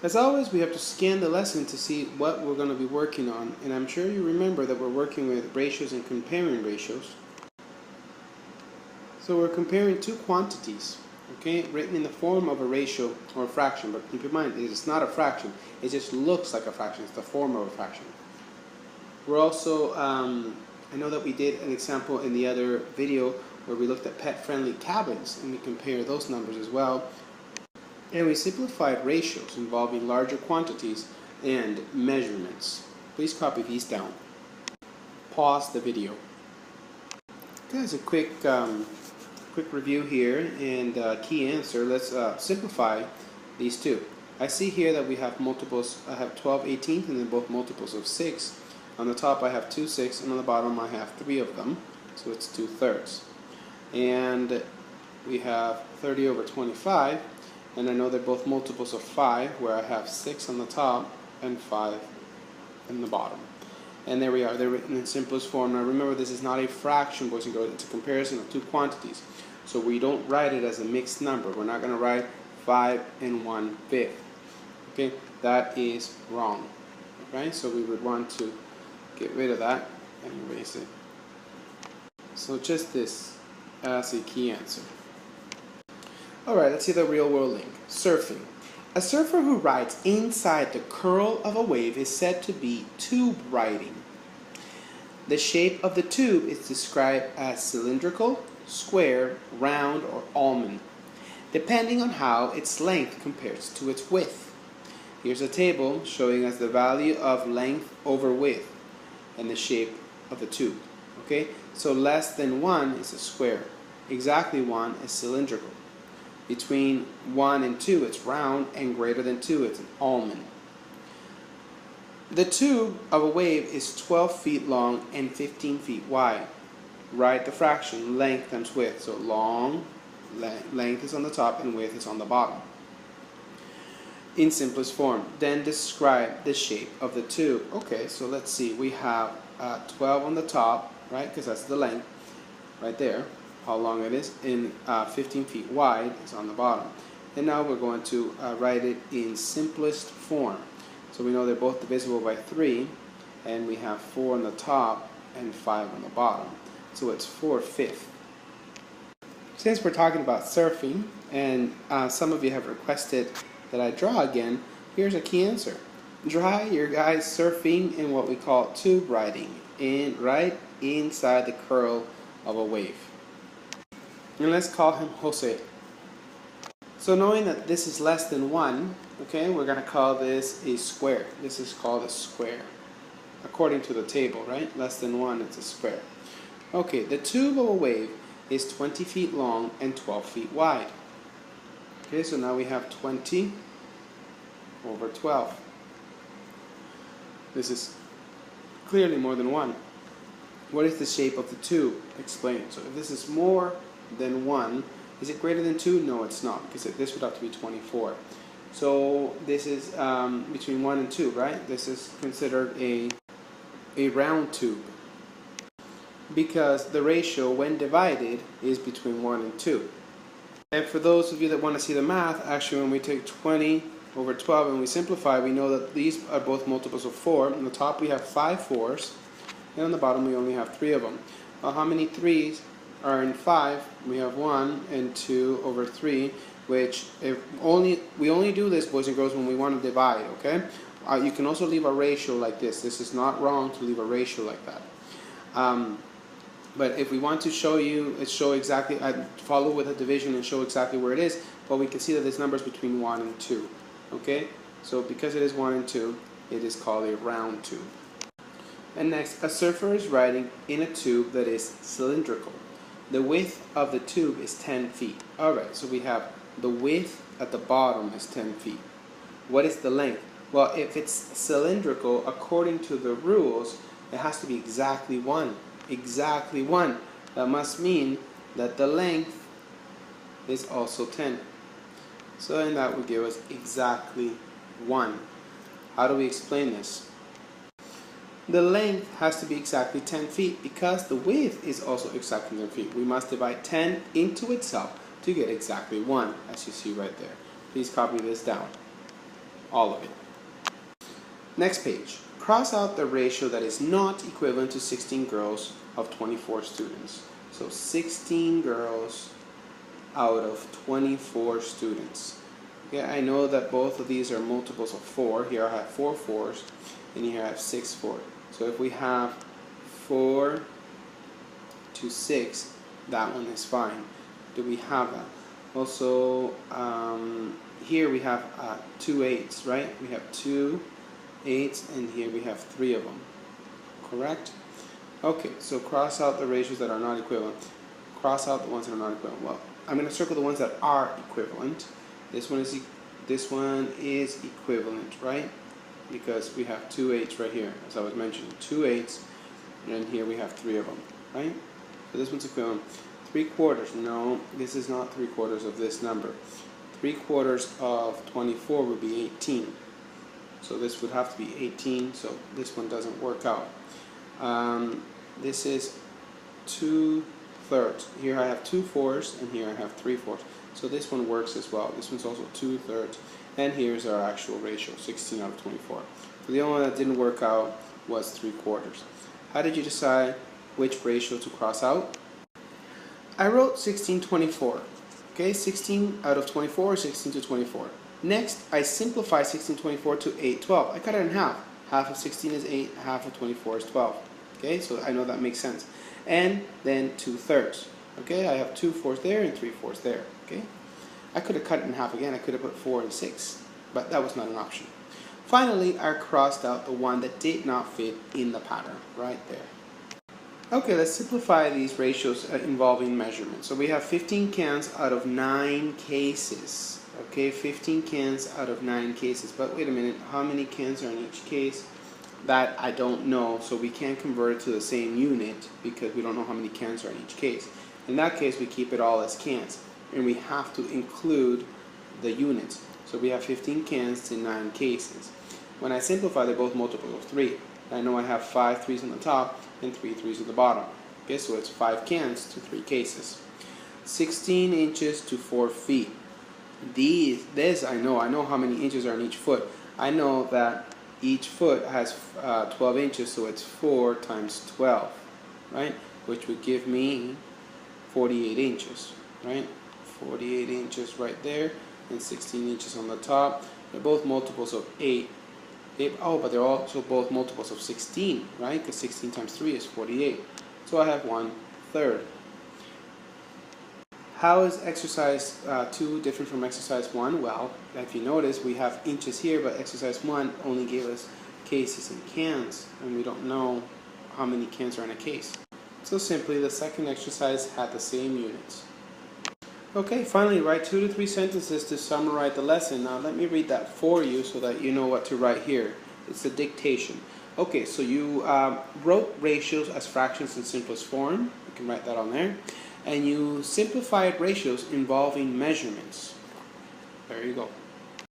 As always, we have to scan the lesson to see what we're going to be working on, and I'm sure you remember that we're working with ratios and comparing ratios. So we're comparing two quantities, okay, written in the form of a ratio or a fraction, but keep in mind, it's not a fraction, it just looks like a fraction, it's the form of a fraction. We're also, I know that we did an example in the other video where we looked at pet-friendly cabins, and we compare those numbers as well. And we simplified ratios involving larger quantities and measurements. Please copy these down. Pause the video. Okay, as a quick review here and key answer, let's simplify these two. I see here that we have multiples. I have 12/18 and then both multiples of 6. On the top I have 2 6, and on the bottom I have 3 of them, so it's 2/3. And we have 30/25. And I know they're both multiples of 5, where I have 6 on the top and 5 in the bottom. And there we are. They're written in simplest form. Now remember, this is not a fraction, boys and girls. It's a comparison of two quantities. So we don't write it as a mixed number. We're not going to write 5 and 1/5. Okay, that is wrong. Okay, so we would want to get rid of that and erase it. So just this as a key answer. Alright, let's see the real world link. Surfing. A surfer who rides inside the curl of a wave is said to be tube riding. The shape of the tube is described as cylindrical, square, round, or almond, depending on how its length compares to its width. Here's a table showing us the value of length over width and the shape of the tube. Okay, so less than 1 is a square. Exactly 1 is cylindrical. Between 1 and 2 it's round, and greater than 2 it's an almond. The tube of a wave is 12 feet long and 15 feet wide. Write the fraction length times width. So long, length is on the top and width is on the bottom. In simplest form. Then describe the shape of the tube. Okay, so let's see. We have 12 on the top, right, because that's the length right there, how long it is, and 15 feet wide is on the bottom. And now we're going to write it in simplest form. So we know they're both divisible by 3, and we have 4 on the top and 5 on the bottom. So it's 4/5. Since we're talking about surfing, and some of you have requested that I draw again, here's a key answer. Draw your guys surfing in what we call tube riding, right inside the curl of a wave. And let's call him Jose. So knowing that this is less than 1, okay, we're going to call this a square. This is called a square, according to the table, right? Less than 1, it's a square. Okay, the tube of a wave is 20 feet long and 12 feet wide. Okay, so now we have 20 over 12. This is clearly more than 1. What is the shape of the tube? Explain it. So if this is more than 1, is it greater than 2? No, it's not, because this would have to be 24. So this is between 1 and 2, right? This is considered a round tube, because the ratio when divided is between 1 and 2. And for those of you that want to see the math, actually when we take 20 over 12 and we simplify, we know that these are both multiples of 4. On the top we have 5 4s, and on the bottom we only have 3 of them. Well, how many 3s are in 5? We have 1 and 2 over 3, which we only do this, boys and girls, when we want to divide, okay? You can also leave a ratio like this. This is not wrong to leave a ratio like that. But if we want to show exactly, follow with a division and show exactly where it is, but we can see that this number is between 1 and 2, okay? So because it is 1 and 2, it is called a round tube. And next, a surfer is riding in a tube that is cylindrical. The width of the tube is 10 feet. Alright, so we have the width at the bottom is 10 feet. What is the length? Well, if it's cylindrical, according to the rules, it has to be exactly 1. Exactly 1. That must mean that the length is also 10. So then that would give us exactly 1. How do we explain this? The length has to be exactly 10 feet because the width is also exactly 10 feet. We must divide 10 into itself to get exactly 1, as you see right there. Please copy this down. all of it. Next page. Cross out the ratio that is not equivalent to 16 girls of 24 students. So 16 girls out of 24 students. Okay, I know that both of these are multiples of 4. Here I have 4 4s, and here I have 6 4s. So if we have 4 to 6, that one is fine. Do we have that? Also, here we have 2 8s, right? We have 2 8s, and here we have 3 of them. Correct? Okay, so cross out the ratios that are not equivalent. Cross out the ones that are not equivalent. Well, I'm going to circle the ones that are equivalent. This one is equivalent, right? Because we have 2 8s right here, as I was mentioning. 2 8s, and here we have 3 of them, right? So this one's equivalent. 3/4, no, this is not 3/4 of this number. 3/4 of 24 would be 18. So this would have to be 18, so this one doesn't work out. This is 2/3. Here I have 2 4s, and here I have 3 4s. So this one works as well. This one's also 2/3. And here's our actual ratio, 16 out of 24. So the only one that didn't work out was 3/4. How did you decide which ratio to cross out? I wrote 16/24. Okay, 16 out of 24, 16 to 24. Next, I simplify 16/24 to 8/12. I cut it in half. Half of 16 is 8, half of 24 is 12. Okay, so I know that makes sense. And then 2/3. Okay, I have 2 4s there and 3 4s there. Okay, I could have cut it in half again. I could have put 4 and 6, but that was not an option. Finally, I crossed out the one that did not fit in the pattern right there. Okay, let's simplify these ratios involving measurements. So we have 15 cans out of 9 cases. Okay, 15 cans out of 9 cases. But wait a minute, how many cans are in each case? That I don't know, so we can't convert it to the same unit because we don't know how many cans are in each case. In that case, we keep it all as cans, and we have to include the units. So we have 15 cans to 9 cases. When I simplify, they're both multiples of 3. I know I have 5 3s on the top and 3 3s at the bottom. Okay, so it's 5 cans to 3 cases. 16 inches to 4 feet. This I know how many inches are in each foot. I know that each foot has 12 inches, so it's 4 times 12, right? Which would give me 48 inches, right? 48 inches right there, and 16 inches on the top. They're both multiples of 8. Oh, but they're also both multiples of 16, right? Because 16 times 3 is 48. So I have 1/3. How is exercise 2 different from exercise 1? Well, if you notice, we have inches here, but exercise 1 only gave us cases and cans, and we don't know how many cans are in a case. So simply, the second exercise had the same units. Okay, finally, write 2 to 3 sentences to summarize the lesson. Now, let me read that for you so that you know what to write here. It's a dictation. Okay, so you wrote ratios as fractions in simplest form. You can write that on there. And you simplified ratios involving measurements. There you go.